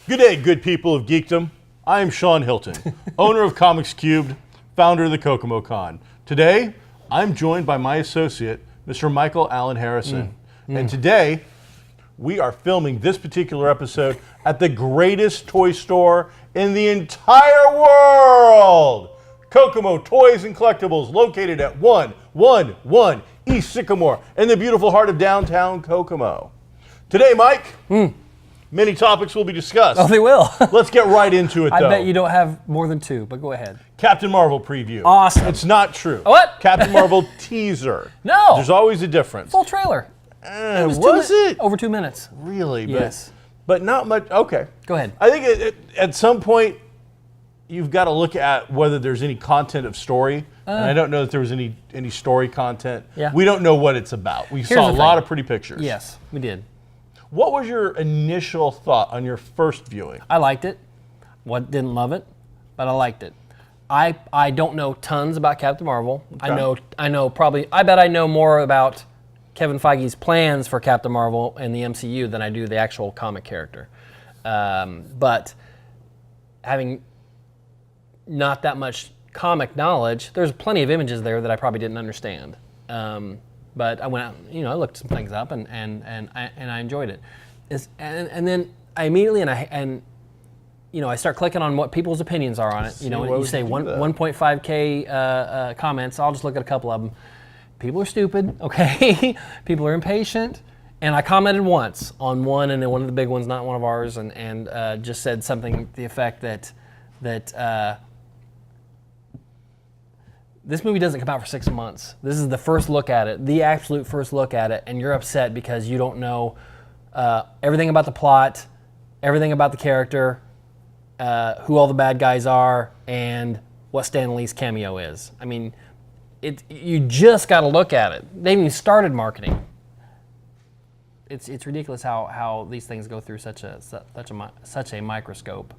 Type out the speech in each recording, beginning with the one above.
Good day, good people of geekdom. I am Sean Hilton, owner of Comics Cubed, founder of the Kokomo Con. Today, I'm joined by my associate, Mr. Michael Allen Harrison. And today, we are filming this particular episode at the greatest toy store in the entire world. Kokomo Toys and Collectibles, located at 111 East Sycamore in the beautiful heart of downtown Kokomo. Today, Mike, many topics will be discussed. Oh, they will. Let's get right into it, though. I bet you don't have more than two, but go ahead. Captain Marvel preview. Awesome. It's not true. What? Captain Marvel teaser. No. There's always a difference. Full trailer. Was it? Over 2 minutes. Really? Yes. But not much. Okay. Go ahead. I think at some point, you've got to look at whether there's any content of story. And I don't know that there was any story content. Yeah. We don't know what it's about. We saw a lot of pretty pictures. Yes, we did. What was your initial thought on your first viewing? I liked it. Didn't love it, but I liked it. I don't know tons about Captain Marvel. Okay. I know probably. I bet I know more about Kevin Feige's plans for Captain Marvel and the MCU than I do the actual comic character. But having not that much comic knowledge, there's plenty of images there that I probably didn't understand. But I went out, I looked some things up and I enjoyed it. And then I immediately I start clicking on what people's opinions are on it. You say 1.5K comments. I'll just look at a couple of them. People are stupid, okay? People are impatient. And I commented once on one, and then one of the big ones, not one of ours, and just said something to the effect that this movie doesn't come out for 6 months. This is the first look at it, the absolute first look at it, and you're upset because you don't know everything about the plot, everything about the character, who all the bad guys are, and what Stan Lee's cameo is. I mean, you just got to look at it. They haven't even started marketing. It's ridiculous how these things go through such a microscope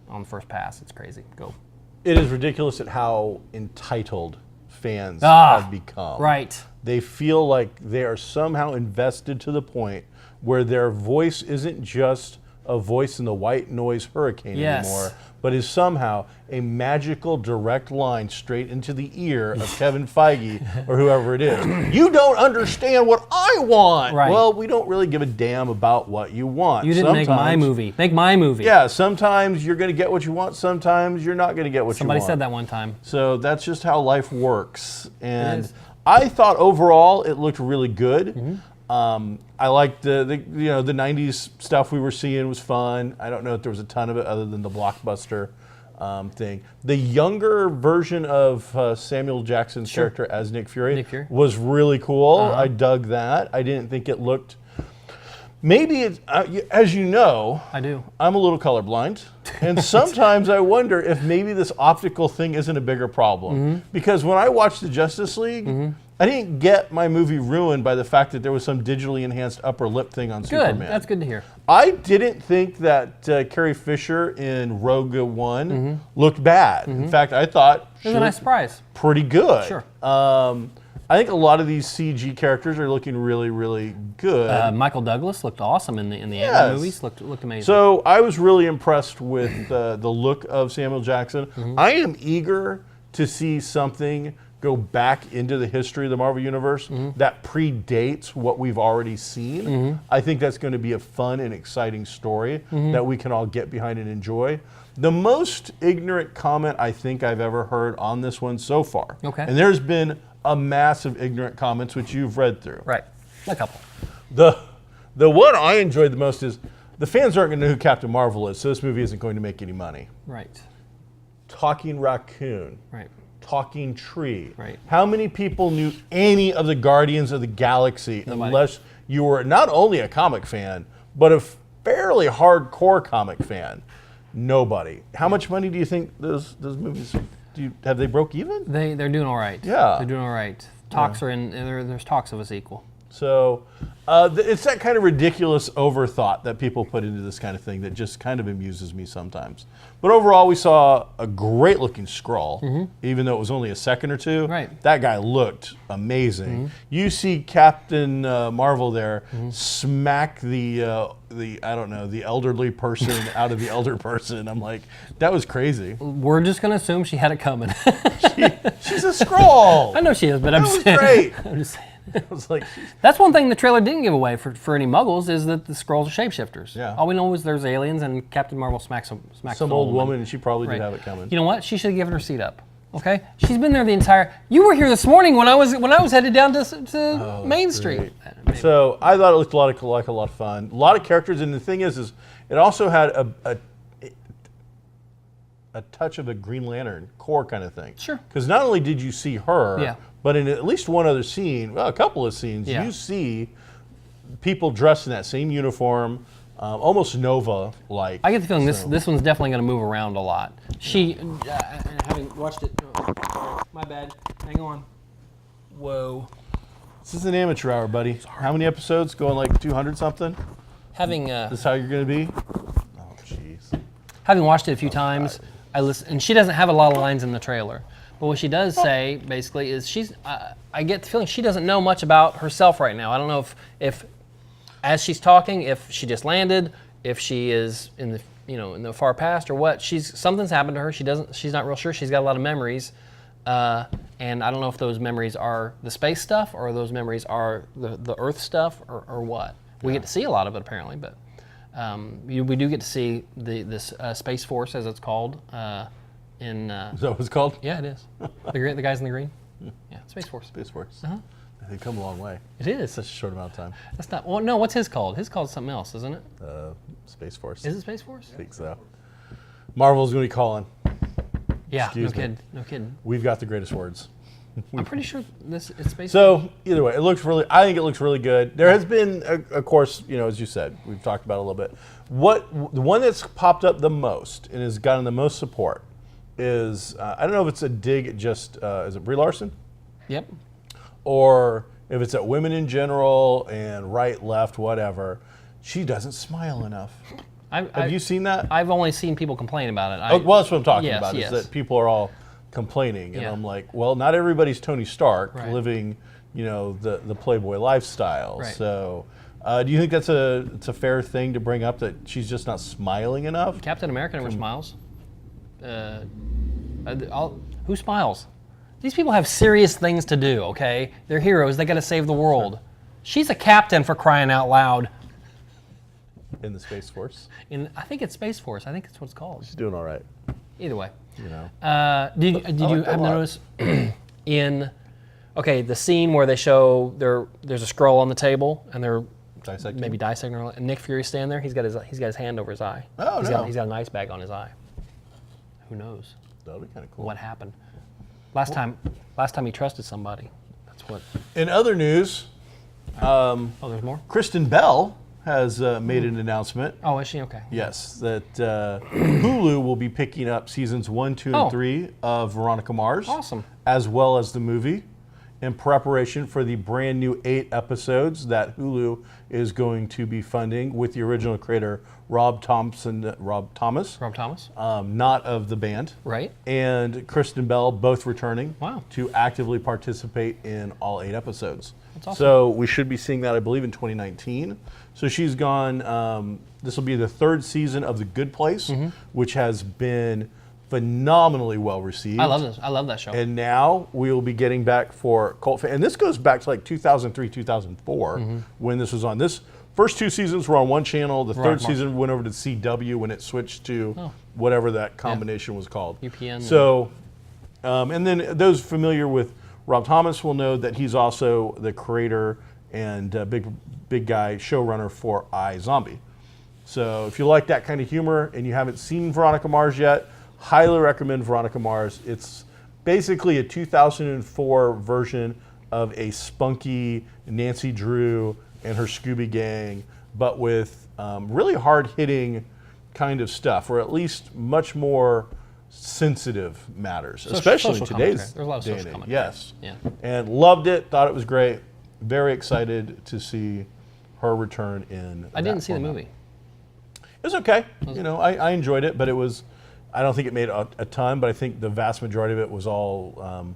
on the first pass. It's crazy. Go. It is ridiculous at how entitled fans have become. Right. They feel like they are somehow invested to the point where their voice isn't just a voice in the white noise hurricane anymore, but is somehow a magical direct line straight into the ear of Kevin Feige or whoever it is. You don't understand what I want. Right. Well, we don't really give a damn about what you want. You didn't make my movie. Make my movie. Yeah, sometimes you're going to get what you want, sometimes you're not going to get what you want. Somebody said that one time. So that's just how life works. And I thought overall it looked really good. Mm-hmm. I liked the 90s stuff we were seeing was fun. I don't know if there was a ton of it other than the blockbuster thing. The younger version of Samuel Jackson's character as Nick Fury was really cool. I dug that. I didn't think it looked... Maybe it's, as you know, I do. I'm a little colorblind, and sometimes I wonder if maybe this optical thing isn't a bigger problem. Because when I watched the Justice League, I didn't get my movie ruined by the fact that there was some digitally enhanced upper lip thing on Superman. Good, that's good to hear. I didn't think that Carrie Fisher in Rogue One looked bad. In fact, I thought it was a nice surprise. Pretty good. Sure. I think a lot of these CG characters are looking really, really good. Michael Douglas looked awesome in the Ant-Man movies. Looked amazing. So I was really impressed with the look of Samuel Jackson. I am eager to see something go back into the history of the Marvel Universe that predates what we've already seen. I think that's going to be a fun and exciting story that we can all get behind and enjoy. The most ignorant comment I think I've ever heard on this one so far, and there's been a massive ignorant comments which you've read through. Right, a couple. The one I enjoyed the most is the fans aren't going to know who Captain Marvel is, so this movie isn't going to make any money. Right. Talking raccoon. Right. Talking tree. Right. How many people knew any of the Guardians of the Galaxy unless you were not only a comic fan, but a fairly hardcore comic fan? Nobody. How much money do you think those movies have they broke even? They're doing all right. Yeah. They're doing all right. Talks are in. There's talks of a sequel. So it's that kind of ridiculous overthought that people put into this kind of thing that just kind of amuses me sometimes. But overall, we saw a great-looking Skrull, even though it was only a second or two. Right. That guy looked amazing. You see Captain Marvel there smack the I don't know, the elderly person out of the elder person. I'm like, that was crazy. We're just going to assume she had it coming. She's a Skrull. I know she is, but I'm That was saying. great. I'm just saying. I was like, That's one thing the trailer didn't give away for any muggles is that the Skrulls are shapeshifters. Yeah. All we know is there's aliens and Captain Marvel smacks some old woman, and she probably did have it coming. You know what? She should have given her seat up. Okay, she's been there the entire. You were here this morning when I was headed down to Main Street. So I thought it looked like a lot of fun. A lot of characters, and the thing is it also had a touch of a Green Lantern core kind of thing. Sure. Because not only did you see her, Yeah. but in at least one other scene, well, a couple of scenes, Yeah. you see people dressed in that same uniform, almost Nova-like. I get the feeling this one's definitely going to move around a lot. Having watched it, my bad. Hang on. Whoa. This is an amateur hour, buddy. How many episodes? Going like 200 something? Having This is how you're going to be? Oh, jeez. having watched it a few times, I listen, and she doesn't have a lot of lines in the trailer. But what she does say, basically, is I get the feeling she doesn't know much about herself right now. I don't know if as she's talking, if she just landed, if she is in the far past or what. Something's happened to her. She's not real sure. She's got a lot of memories, and I don't know if those memories are the space stuff or those memories are the Earth stuff or what. We get to see a lot of it apparently, but we do get to see this Space Force, as it's called. Is that what it's called? Yeah, it is. The guys in the green. Yeah, Space Force. Space Force. Uh-huh. They've come a long way. It is. Such a short amount of time. That's not. Well, no. What's his called? His called something else, isn't it? Space Force. Is it Space Force? I think so. Marvel's going to be calling. Yeah. Excuse me. No kidding. We've got the greatest words. I'm pretty sure it's Space Force. So either way, I think it looks really good. There has been, of course, as you said, we've talked about it a little bit. The one that's popped up the most and has gotten the most support is, I don't know if it's a dig at just, is it Brie Larson? Yep. Or if it's at women in general and right, left, whatever. She doesn't smile enough. Have you seen that? I've only seen people complain about it. Well, that's what I'm talking Yes, about, yes. is that people are all complaining. And Yeah. I'm like, well, not everybody's Tony Stark Right. living, the Playboy lifestyle. Right. So do you think it's a fair thing to bring up that she's just not smiling enough? Captain America never smiles. Who smiles? These people have serious things to do, okay? They're heroes. They got to save the world. She's a captain, for crying out loud. In the Space Force? I think it's Space Force. I think that's what it's called. She's doing all right. Either way. I Did you like that happen a to lot. notice the scene where they show there's a scroll on the table and they're Dissecting? maybe dissecting, and Nick Fury's standing there. He's got his hand over his eye. Oh, he's no. He's got an ice bag on his eye. Who knows That'll be kind of cool. what happened? Last time he trusted somebody. That's what. In other news, Oh, there's more. Kristen Bell has made an announcement. Oh, is she okay? Yes, that Hulu will be picking up seasons 1, 2, and Oh. 3 of Veronica Mars. Awesome. As well as the movie, in preparation for the brand new 8 episodes that Hulu is going to be funding with the original creator Rob Thomas, Rob Thomas. not of the band, Right. and Kristen Bell, both returning Wow. to actively participate in all 8 episodes. That's awesome. So we should be seeing that, I believe, in 2019. So she's gone, this will be the 3rd season of The Good Place, which has been phenomenally well received. I love this. I love that show. And now we will be getting back for cult fan. And this goes back to like 2003, 2004, when this was on. This first 2 seasons were on one channel. The 3rd season went over to CW when it switched to whatever that combination was called. UPN. So, and then those familiar with Rob Thomas will know that he's also the creator and big guy showrunner for iZombie. So if you like that kind of humor and you haven't seen Veronica Mars yet, highly recommend Veronica Mars. It's basically a 2004 version of a spunky Nancy Drew and her Scooby Gang, but with really hard-hitting kind of stuff, or at least much more sensitive matters, especially in social today's commentary. There's a lot of day social and age. commentary. Yes. Yeah. And loved it, thought it was great. very excited to see her return in. I didn't see the movie. It was okay. I enjoyed it, but I don't think it made a ton, but I think the vast majority of it was all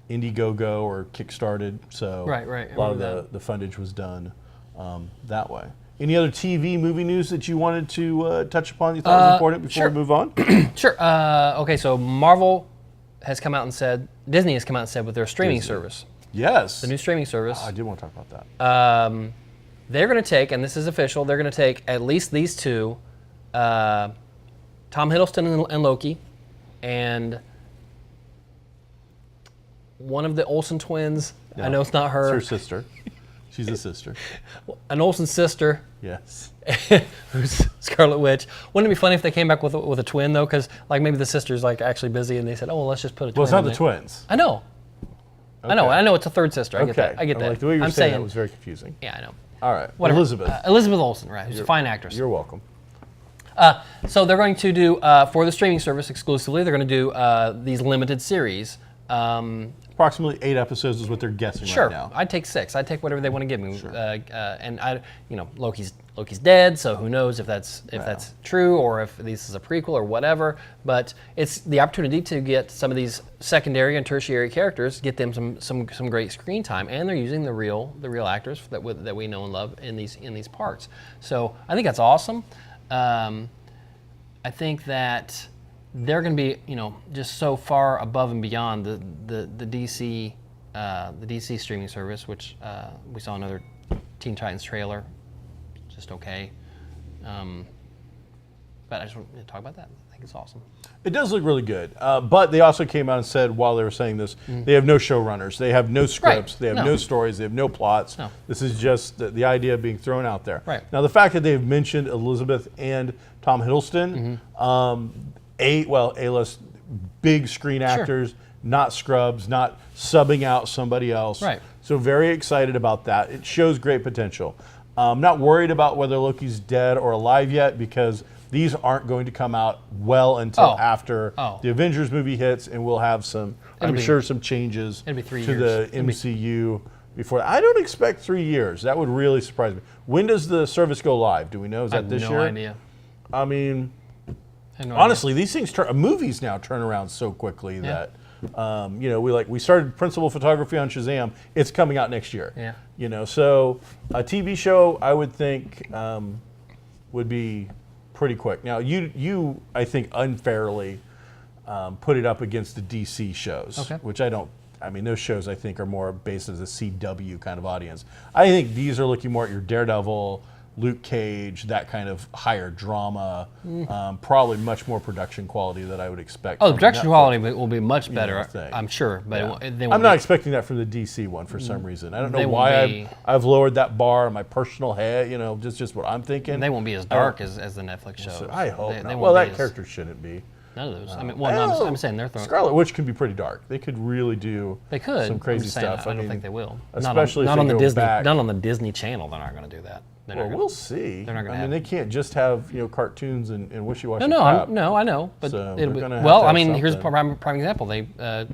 Indiegogo or Kickstarted. So Right. a lot of the fundage was done that way. Any other TV movie news that you wanted to touch upon you thought was important before we move on? Sure. Okay, so Marvel has come out and said, Disney has come out and said with their streaming service, Yes. the new streaming service, I did want to talk about that. they're going to take, and this is official, they're going to take at least these two, Tom Hiddleston and Loki, and one of the Olsen twins. Yeah. I know it's not her. It's her sister. She's a sister. An Olsen sister. Yes. Who's Scarlet Witch. Wouldn't it be funny if they came back with a twin though? Because like maybe the sister's like actually busy and they said, oh, well, let's just put a twin. Well, it's not in the there. twins. I know. Okay. I know. It's a third sister. I get that. I get that. Like the way you were I'm saying that was very confusing. Yeah, I know. All right. Whatever. Elizabeth. Elizabeth Olsen, right? Who's a fine actress. You're welcome. So they're going to do for the streaming service exclusively. They're going to do these limited series. Approximately 8 episodes is what they're guessing Sure, right now. I'd take 6. I'd take whatever they want to give me. Sure. And Loki's dead, so who knows if that's true or if this is a prequel or whatever. But it's the opportunity to get some of these secondary and tertiary characters, get them some great screen time, and they're using the real actors that we know and love in these parts. So I think that's awesome. I think that they're going to be, just so far above and beyond the DC streaming service, which we saw another Teen Titans trailer, just okay. But I just want to talk about that. I think it's awesome. It does look really good, but they also came out and said while they were saying this, they have no showrunners, they have no scripts, they have no stories, they have no plots. No. This is just the idea being thrown out there. Right. Now the fact that they've mentioned Elizabeth and Tom Hiddleston, A-list big screen actors, not scrubs, not subbing out somebody else. Right. So very excited about that. It shows great potential. I'm not worried about whether Loki's dead or alive yet because these aren't going to come out well until after the Avengers movie hits, and we'll have some changes to the MCU before. I don't expect 3 years. That would really surprise me. When does the service go live? Do we know? Is that this year? I have no idea. I mean, honestly, these things movies now turn around so quickly that we started principal photography on Shazam. It's coming out next year. Yeah. So a TV show I would think would be pretty quick. Now you I think unfairly put it up against the DC shows, which I don't. I mean, those shows I think are more based as a CW kind of audience. I think these are looking more at your Daredevil, Luke Cage, that kind of higher drama, probably much more production quality that I would expect. Oh, the production quality will be much better, I'm sure. But I'm not expecting that from the DC one for some reason. I don't know why I've lowered that bar in my personal head. Just what I'm thinking. They won't be as dark as the Netflix shows. So I hope not. Well, that character shouldn't be. None of those. I'm saying they're throwing. Scarlet Witch can be pretty dark. They could really do some crazy stuff. I don't think they will. Especially not if on they the go Disney. back. Not on the Disney Channel. They're not going to do that. Well, we'll see. They're not going to. I mean, they can't just have cartoons and wishy-washy. No, crap. I know. But So it'll they're be, gonna have well, to I have mean, here's a something. prime example. They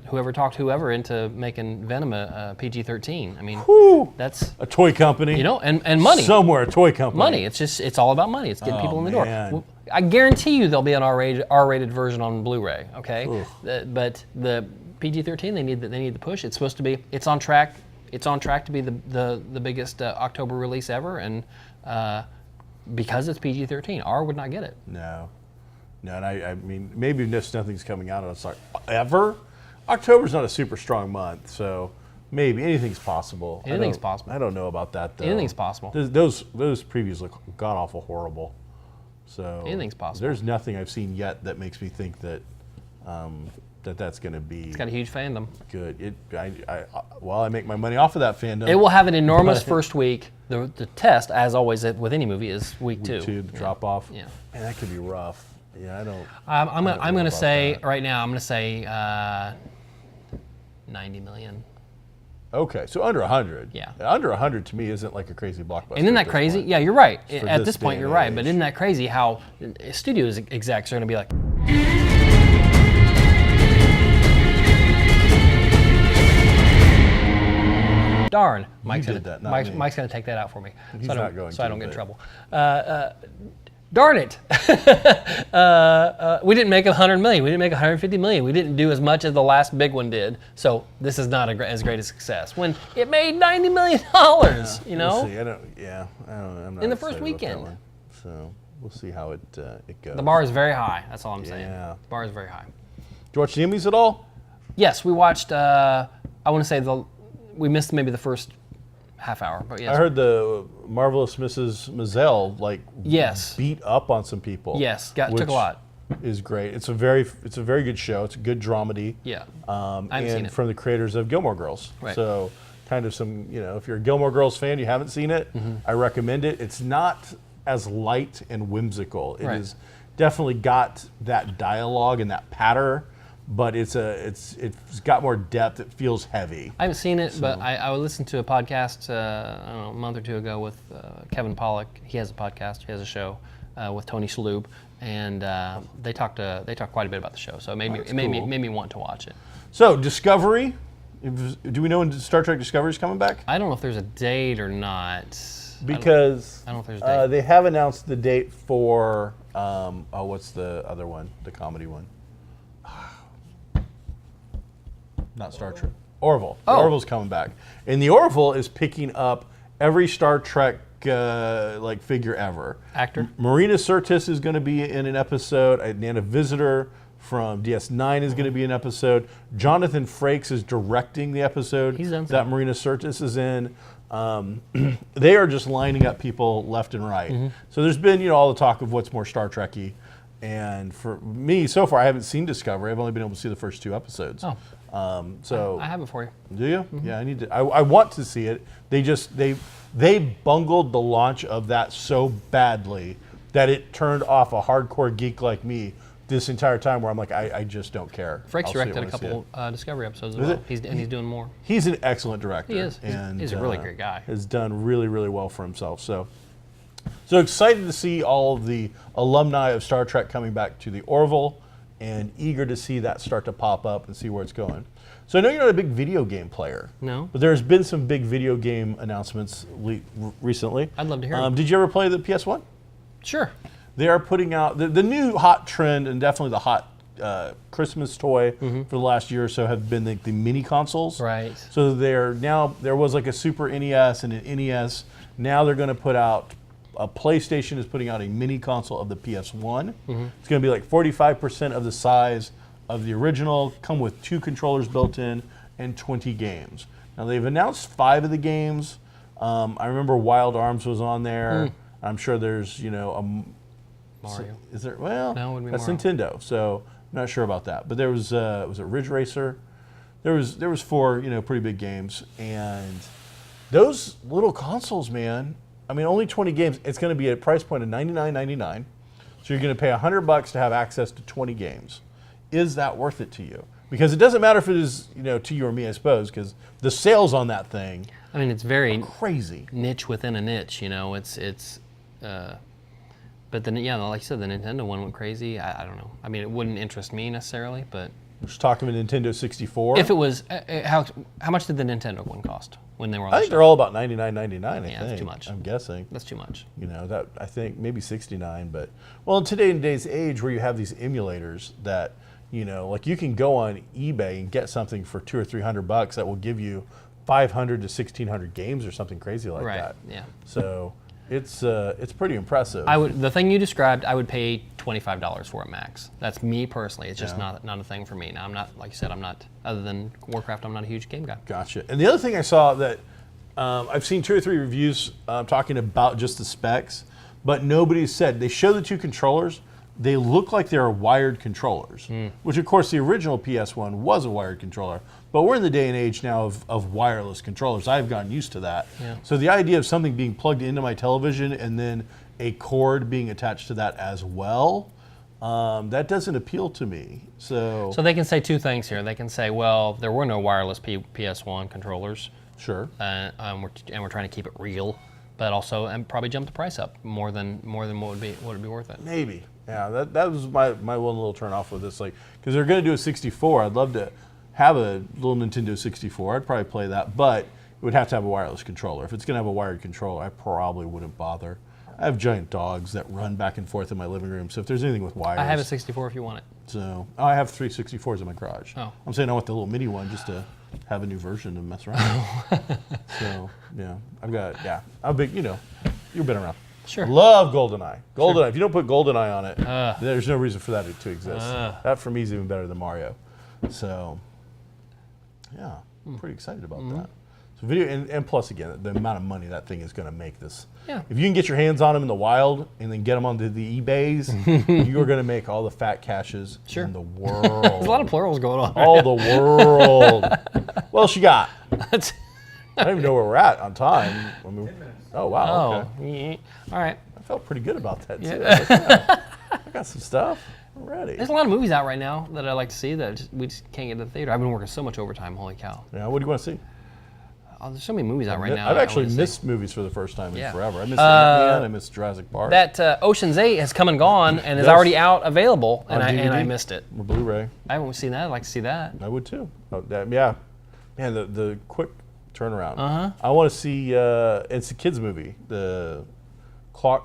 whoever talked whoever into making Venom a PG-13. I mean, that's a toy company. And money. Somewhere, a toy company. Money. It's all about money. It's getting people in the door. Man. Well, I guarantee you there'll be an R-rated version on Blu-ray. Okay, but the PG-13 they need the push. It's supposed to be. It's on track. It's on track to be the biggest October release ever, and because it's PG-13, R would not get it. No, and I mean maybe just nothing's coming out of us like ever. October's not a super strong month, so maybe anything's possible. Anything's possible. I don't know about that though. Anything's possible. Those previews look god awful horrible. So anything's possible. There's nothing I've seen yet that makes me think that that's going to be. It's got a huge fandom. Good. I make my money off of that fandom. It will have an enormous first week. The test, as always with any movie, is week 2. Week 2, the drop off. Yeah. Man, that could be rough. Yeah, I don't. I'm going to say right now. I'm going to say 90 million. Okay, so under 100. Yeah. Under 100 to me isn't like a crazy blockbuster. And isn't that crazy? Yeah, you're right. For At this this point, day you're and right. age. But isn't that crazy how studio execs are going to be like, Darn, Mike's did that, not me. Mike's going to take that out for me, He's so I don't, not going so I to, don't get in but- trouble. Darn it! We didn't make 100 million. We didn't make 150 million. We didn't do as much as the last big one did. So this is not as great a success. When it made $90 million, you know. We'll see. I don't. I'm not In the first excited about that weekend. one. So we'll see how it goes. The bar is very high. That's all I'm saying. Yeah. The bar is very high. Did you watch the Emmys at all? Yes, we watched. I want to say we missed maybe the first half hour, but yes. I heard the marvelous Mrs. Maisel Yes. beat up on some people. Yes, took a which lot. Is great. It's a very good show. It's a good dramedy. Yeah. I haven't seen it. From the creators of Gilmore Girls. Right. So kind of some, if you're a Gilmore Girls fan, you haven't seen it, I recommend it. It's not as light and whimsical. It Right. is definitely got that dialogue and that patter, but it's got more depth. It feels heavy. I haven't seen it, but I listened to a podcast I don't know, a month or two ago with Kevin Pollak. He has a podcast. He has a show with Tony Shalhoub, and they talked quite a bit about the show. So it made me want to watch it. So Discovery, do we know when Star Trek Discovery is coming back? I don't know if there's a date or not. Because I don't know if there's a date. they have announced the date for what's the other one? The comedy one. Not Star Trek. Orville. The Oh. Orville's coming back, and the Orville is picking up every Star Trek figure ever. Actor? Marina Sirtis is going to be in an episode. Nana Visitor from DS9 is going to be an episode. Jonathan Frakes is directing the episode He's done that Marina Sirtis is in. They are just lining up people left and right. So there's been all the talk of what's more Star Trek-y. And for me, so far, I haven't seen Discovery. I've only been able to see the first 2 episodes. Oh. So I have it for you. do you? Yeah, I need to. I want to see it. They bungled the launch of that so badly that it turned off a hardcore geek like me this entire time. Where I'm like, I just don't care. Frakes I'll see it directed when a I see couple it. Discovery episodes as Is well. it? He's doing more. He's an excellent director. He is. And, He's a really great guy. Has done really, really well for himself. So excited to see all of the alumni of Star Trek coming back to the Orville, and eager to see that start to pop up and see where it's going. So I know you're not a big video game player. No. But there's been some big video game announcements recently. I'd love to hear 'em. Did you ever play the PS1? Sure. They are putting out the new hot trend, and definitely the hot Christmas toy for the last year or so have been the mini consoles. Right. So there was like a Super NES and an NES. Now they're going to put out PlayStation is putting out a mini console of the PS1. It's going to be like 45% of the size of the original, come with 2 controllers built in, and 20 games. Now they've announced 5 of the games. I remember Wild Arms was on there. I'm sure there's Mario. Is there? Well, No, it would be that's Mario. Nintendo, so I'm not sure about that. But there was it Ridge Racer? There was 4 pretty big games, and those little consoles, man. I mean, only 20 games. It's going to be at a price point of $99.99. So you're going to pay $100 to have access to 20 games. Is that worth it to you? Because it doesn't matter if it is to you or me, I suppose, because the sales on that thing I mean, it's very crazy. niche within a niche. But then, yeah, like you said, the Nintendo one went crazy. I don't know. I mean, it wouldn't interest me necessarily, but We're just talking about Nintendo 64. if it was, how much did the Nintendo one cost when they were on I the think show? they're all about $99.99. I think that's too much. I'm guessing. That's too much. That I think maybe 69, but in today's age where you have these emulators that like you can go on eBay and get something for $200 or $300 that will give you 500 to 1,600 games or something crazy like Right, that. yeah. So it's pretty impressive. The thing you described, I would pay $25 for it max. That's me personally. It's just not a thing for me. Now I'm not, like you said, other than Warcraft, I'm not a huge game guy. Gotcha. And the other thing I saw that I've seen 2 or 3 reviews talking about just the specs, but nobody said. They show the 2 controllers. They look like they're wired controllers, which of course the original PS1 was a wired controller. But we're in the day and age now of wireless controllers. I've gotten used to that. Yeah. So the idea of something being plugged into my television and then a cord being attached to that as well, that doesn't appeal to me. So So they can say 2 things here. They can say, well, there were no wireless PS1 controllers, sure. and we're trying to keep it real, but also and probably jump the price up more than what would be worth it. Maybe. Yeah, that was my one little turn off with this, because they're going to do a 64. I'd love to have a little Nintendo 64. I'd probably play that, but would have to have a wireless controller. If it's going to have a wired controller, I probably wouldn't bother. I have giant dogs that run back and forth in my living room, so if there's anything with wires... I have a 64 if you want it. So I have 3 64s in my garage. Oh. I'm saying I want the little mini one just to have a new version and mess around with. So, yeah, I'm a big, you've been around. Sure. Love GoldenEye. GoldenEye. If you don't put GoldenEye on it, there's no reason for that to exist. That for me is even better than Mario. So, yeah, I'm pretty excited about that. So video, and plus again, the amount of money that thing is going to make this. Yeah. If you can get your hands on them in the wild and then get them onto the eBays, you're going to make all the fat cashes in the world. There's a lot of plurals going on. All the world. What else you got? That's I don't even know where we're at on time. Oh, wow. Okay. All right. I felt pretty good about that, too. I was like, yeah, I got some stuff. I'm ready. There's a lot of movies out right now that I like to see that we just can't get to the theater. I've been working so much overtime. Holy cow. Yeah, what do you want to see? There's so many movies out right now. I've actually missed movies for the first time in forever. I missed Ant-Man, I missed Jurassic Park. That Ocean's 8 has come and gone and is already out available, and I missed it. Or Blu-ray. I haven't seen that. I'd like to see that. I would too. Oh, yeah. Man, the quick turnaround. I want to see, it's a kid's movie, the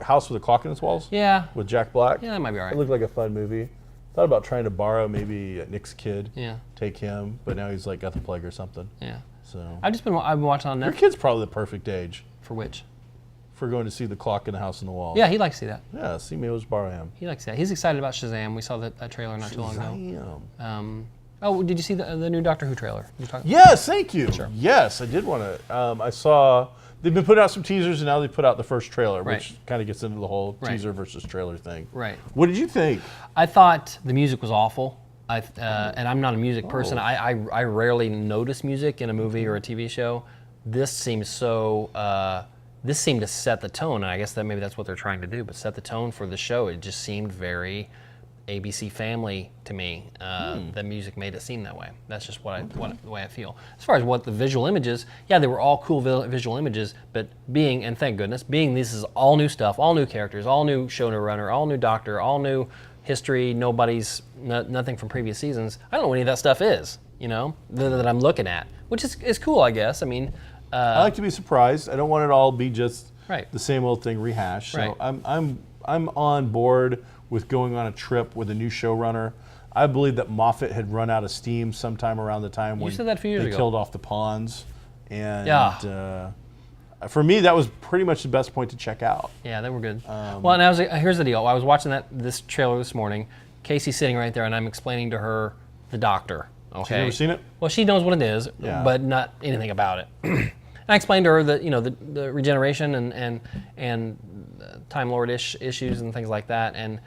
House with a Clock in its Walls. Yeah. With Jack Black. Yeah, that might be all right. It looked like a fun movie. Thought about trying to borrow maybe Nick's kid. Yeah. Take him, but now he's like got the plague or something. Yeah. So I've been watching on Netflix. Your kid's probably the perfect age. For which? For going to see the clock in the house in the wall. Yeah, he'd like to see that. Yeah, see, maybe we'll just borrow him. He likes that. He's excited about Shazam. We saw that trailer not too long ago. Oh, did you see the new Doctor Who trailer? Yes, thank you. Sure. Yes, I did want to. I saw they've been putting out some teasers, and now they put out the first trailer, Right. which kind of gets into the whole Right. teaser versus trailer thing. Right. What did you think? I thought the music was awful. And I'm not a music person. I rarely notice music in a movie or a TV show. This seems so. This seemed to set the tone, and I guess maybe that's what they're trying to do. But set the tone for the show. It just seemed very ABC Family to me. The music made it seem that way. That's just the way I feel. As far as what the visual images, yeah, they were all cool visual images. But and thank goodness, this is all new stuff, all new characters, all new showrunner, all new Doctor, all new history, nothing from previous seasons. I don't know what any of that stuff is, that I'm looking at, which is cool, I guess. I mean, I like to be surprised. I don't want it all be just Right. the same old thing rehashed. So Right. I'm on board with going on a trip with a new showrunner. I believe that Moffat had run out of steam sometime around the time when said that a few years they ago. killed off the pawns, and Yeah. For me, that was pretty much the best point to check out. Yeah, they were good. Well, and here's the deal. I was watching this trailer this morning. Casey's sitting right there, and I'm explaining to her the Doctor. Okay. She's never seen it? Well, she knows what it is, but not anything about it. And I explained to her that the regeneration and Time Lord-ish issues and things like that, and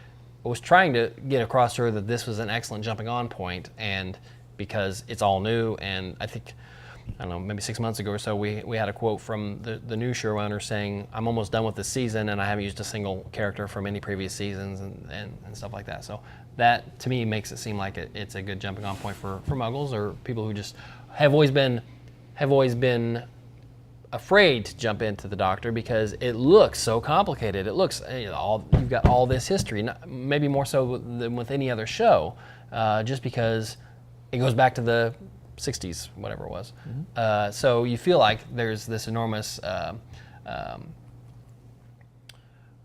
I was trying to get across to her that this was an excellent jumping-on point, and because it's all new, and I think, I don't know, maybe 6 months ago or so, we had a quote from the new showrunner saying, "I'm almost done with this season, and I haven't used a single character from any previous seasons," and stuff like that. So that, to me, makes it seem like it's a good jumping-on point for muggles or people who just have always been afraid to jump into the Doctor because it looks so complicated. It looks, you've got all this history, maybe more so than with any other show, just because it goes back to the 60s, whatever it was. So you feel like there's this enormous, I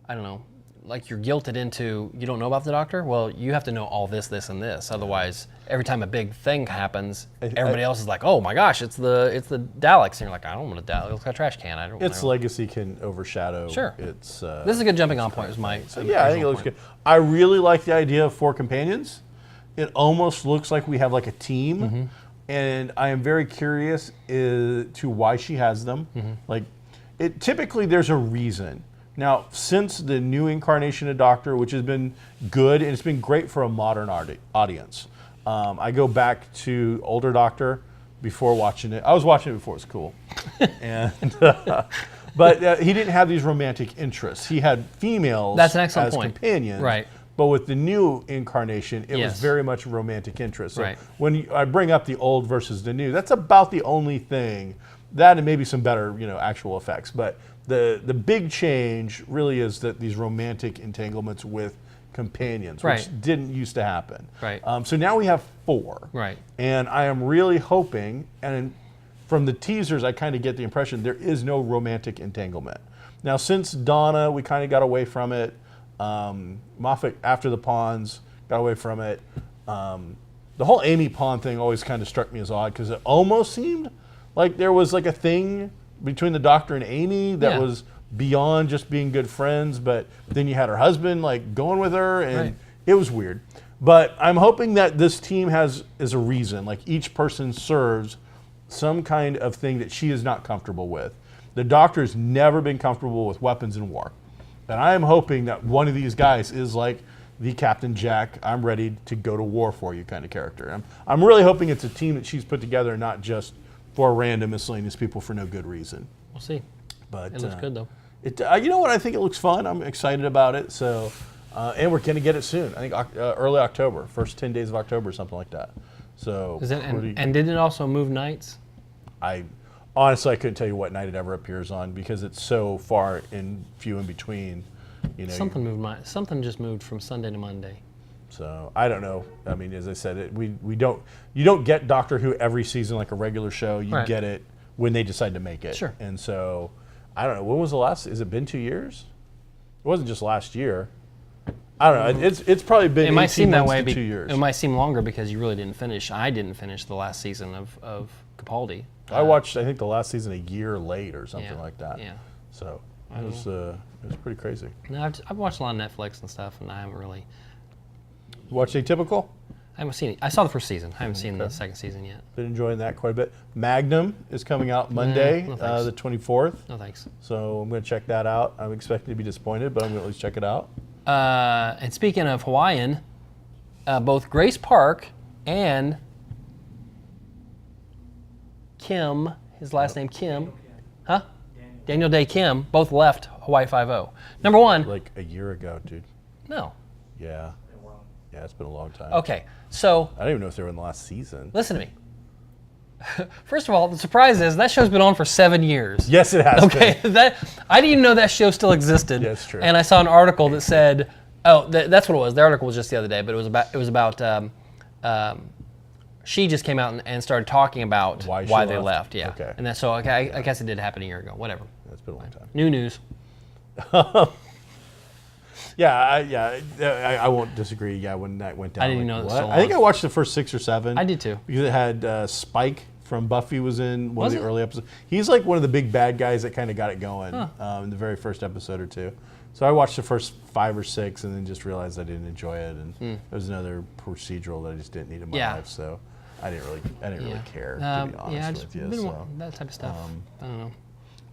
don't know, like you're guilted into, you don't know about the Doctor? Well, you have to know all this, this, and this. Otherwise, every time a big thing happens, everybody else is like, "Oh my gosh, it's the Daleks," and you're like, "I don't want a Dalek. It looks like a trash can." I don't. Its legacy can overshadow. Sure. It's. This is a good jumping-on point. Is my. So yeah, I think it looks good. I really like the idea of 4 companions. It almost looks like we have like a team, and I am very curious to why she has them. Like, typically there's a reason. Now, since the new incarnation of Doctor, which has been good, and it's been great for a modern audience. I go back to older Doctor before watching it. I was watching it before it was cool. But he didn't have these romantic interests. He had females That's an excellent as point. companions. Right. But with the new incarnation, it was Yes. very much a romantic interest. So Right. when I bring up the old versus the new, that's about the only thing. That and maybe some better, actual effects. But the big change really is that these romantic entanglements with companions, which Right. didn't used to happen. Right. So now we have 4. Right. And I am really hoping, and from the teasers, I kind of get the impression there is no romantic entanglement. Now, since Donna, we kind of got away from it. Moffat, after the Pawns, got away from it. The whole Amy Pond thing always kind of struck me as odd because it almost seemed like there was like a thing between the Doctor and Amy that was beyond just being good friends, but then you had her husband like going with her, and it was weird. But I'm hoping that this team is a reason, like each person serves some kind of thing that she is not comfortable with. The Doctor's never been comfortable with weapons in war. And I am hoping that one of these guys is like the Captain Jack, I'm ready to go to war for you kind of character. I'm really hoping it's a team that she's put together, not just for random miscellaneous people for no good reason. We'll see. But it looks good though. You know what? I think it looks fun. I'm excited about it. So, and we're going to get it soon. I think early October, first 10 days of October, something like that. So, and did it also move nights? Honestly, I couldn't tell you what night it ever appears on because it's so far in few in between. You know, something just moved from Sunday to Monday. So I don't know. I mean, as I said, you don't get Doctor Who every season like a regular show. You get it when they decide to make it. Sure. And so I don't know. When was the last? Has it been 2 years? It wasn't just last year. I don't know. It's probably been. It might seem that way. 2 years. It might seem longer because you really didn't finish. I didn't finish the last season of Capaldi. I watched, I think, the last season a year late or something like that. Yeah. So it was pretty crazy. No, I've watched a lot of Netflix and stuff, and I haven't really. You watched Atypical? I haven't seen it. I saw the first season. I haven't seen the second season yet. Been enjoying that quite a bit. Magnum is coming out Monday, the 24th. No thanks. So I'm going to check that out. I'm expecting to be disappointed, but I'm going to at least check it out. And speaking of Hawaiian, both Grace Park and Kim, his last name Kim, Daniel Day Kim, both left Hawaii Five-0. Number one. Like a year ago, dude. No. Yeah. Yeah, it's been a long time. Okay, so. I don't even know if they were in the last season. Listen to me. First of all, the surprise is that show's been on for 7 years. Yes, it has. Okay, I didn't even know that show still existed. Yeah, that's true. And I saw an article that said, that's what it was. The article was just the other day, but it was about she just came out and started talking about why they left. Yeah. Okay. And so I guess it did happen a year ago. Whatever. That's been a long time. New news. I won't disagree. Yeah, when that went down. I didn't know that. So I think I watched the first 6 or 7. I did too. Because it had Spike from Buffy was in one of the early episodes. He's like one of the big bad guys that kind of got it going in the very first episode or two. So I watched the first 5 or 6 and then just realized I didn't enjoy it, and there was another procedural that I just didn't need in my life. So I didn't really care, to be honest with you. So that type of stuff. I don't know.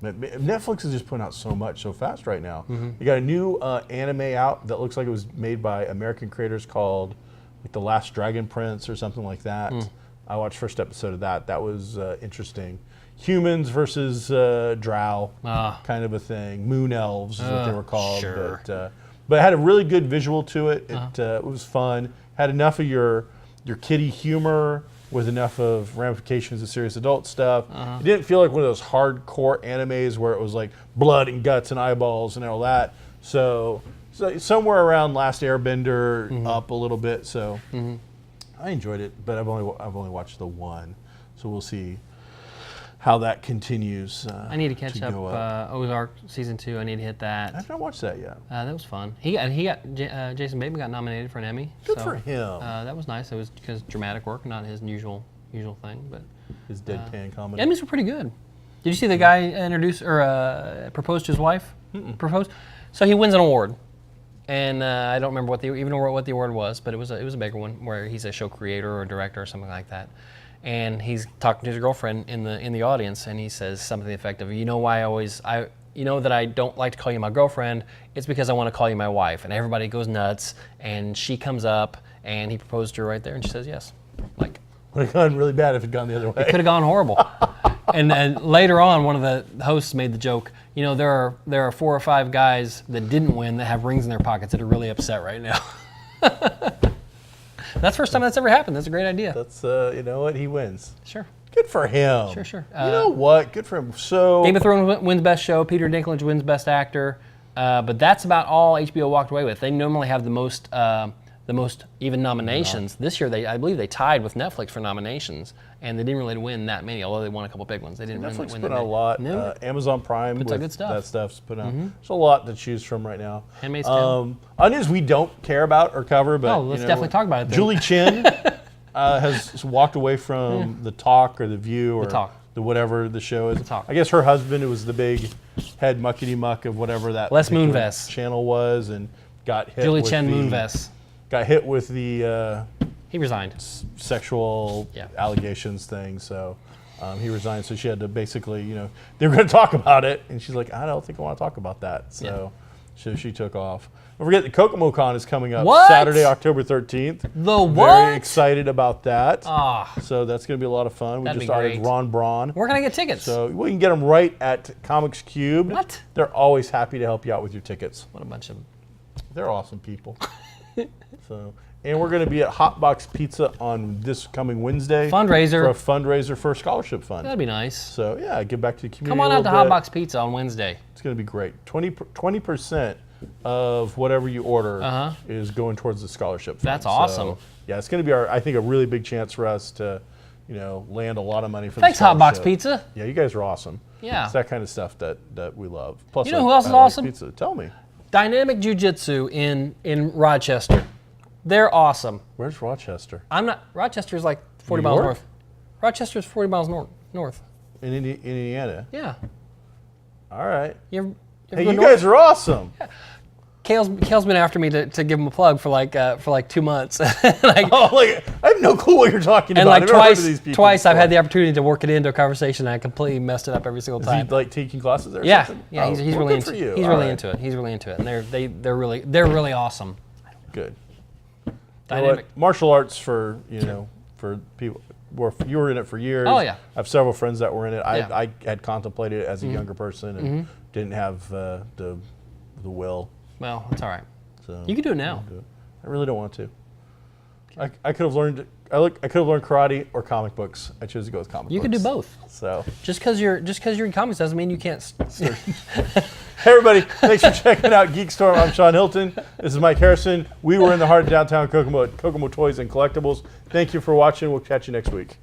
But Netflix is just putting out so much so fast right now. You got a new anime out that looks like it was made by American creators called like The Last Dragon Prince or something like that. I watched first episode of that. That was interesting. Humans versus drow, kind of a thing. Moon elves is what they were called. Sure. But it had a really good visual to it. It was fun. Had enough of your kiddie humor with enough of ramifications of serious adult stuff. It didn't feel like one of those hardcore animes where it was like blood and guts and eyeballs and all that. So somewhere around Last Airbender up a little bit. So I enjoyed it, but I've only watched the one. So we'll see how that continues. I need to catch up. Ozark season 2. I need to hit that. I've not watched that yet. That was fun. Jason Bateman got nominated for an Emmy. Good for him. That was nice. It was because dramatic work, not his usual thing, but his deadpan comedy. Emmys were pretty good. Did you see the guy introduce or propose to his wife? Propose. So he wins an award, and I don't remember what the award was, but it was a bigger one where he's a show creator or director or something like that. And he's talking to his girlfriend in the audience, and he says something to the effect of, "You know why you know that I don't like to call you my girlfriend? It's because I want to call you my wife." And everybody goes nuts. And she comes up, and he proposed to her right there, and she says yes. Like, would have gone really bad if it had gone the other way. It could have gone horrible. And then later on, one of the hosts made the joke, you know, there are 4 or 5 guys that didn't win that have rings in their pockets that are really upset right now. That's the first time that's ever happened. That's a great idea. That's, you know what, he wins. Sure. Good for him. Sure. You know what, good for him. So Game of Thrones wins Best Show. Peter Dinklage wins Best Actor. But that's about all HBO walked away with. They normally have the the most even nominations. This year, I believe they tied with Netflix for nominations, and they didn't really win that many, although they won a couple big ones. They didn't Netflix win put that out a many. lot. No. Amazon Prime Puts with out good stuff. that stuff's put out. There's a lot to choose from right now. Handmaid's Tale. Onions we don't care about or cover, but Oh, let's definitely talk about it then. Julie Chen has walked away from The Talk or The View or Talk. the whatever the show is. Talk. I guess her husband was the big head muckety muck of whatever that Les particular Moonves. channel was, and got hit. Julie with Chen the, Moonves. Got hit with the He resigned. sexual Yeah. allegations thing. So he resigned. So she had to basically, they were going to talk about it, and she's like, I don't think I want to talk about that. So she took off. Don't forget the Kokomo Con is coming up What? Saturday, October 13th. The what? Very excited about that. Ah, So that's going to be a lot of fun. We That'd just be started great. Ron Braun. where can I get tickets? So we can get them right at Comics Cube. What? They're always happy to help you out with your tickets. What a bunch of. They're awesome people. And we're going to be at Hot Box Pizza on this coming Wednesday. Fundraiser. For a fundraiser for a scholarship fund. That'd be nice. So yeah, give back to the community. Come on a out to little Hot bit. Box Pizza on Wednesday. It's going to be great. 20% of whatever you order is going towards the scholarship fund. That's awesome. So, yeah, it's going to be I think a really big chance for us to, land a lot of money for Thanks, the Hot Box scholarship. Pizza. Yeah, you guys are awesome. Yeah. It's that kind of stuff that we love. Plus, You know who else is I like awesome? Pizza. Tell me. Dynamic Jiu-Jitsu in Rochester. They're awesome. Where's Rochester? Rochester is like 40 New miles York? north. Rochester is 40 miles north. In Indiana. Yeah. All right. You ever Hey, go you north? guys are awesome. Kale's been after me to give him a plug for like 2 months. Oh, I have no clue what you're talking And about. like I've never heard of these people twice I've before. had the opportunity to work it into a conversation, and I completely messed it up every single Is time. he like taking classes there? Or Yeah, something? yeah, Oh, he's well, really good into for you. he's All really right. into it. He's really into it, and they're really awesome. Good. Dynamic. Martial arts for for people. You were in it for years. Oh, yeah. I have several friends that were in it. Yeah. I had contemplated it as a younger person and didn't have the will. Well, it's all right. So You can do it now. I really don't want to. I could have learned. I could have learned karate or comic books. I chose to go with comic books. You can do both. So. Just because you're in comics doesn't mean you can't. Hey everybody, thanks for checking out GeekStorm. I'm Sean Hilton. This is Mike Harrison. We were in the heart of downtown Kokomo at Kokomo Toys and Collectibles. Thank you for watching. We'll catch you next week.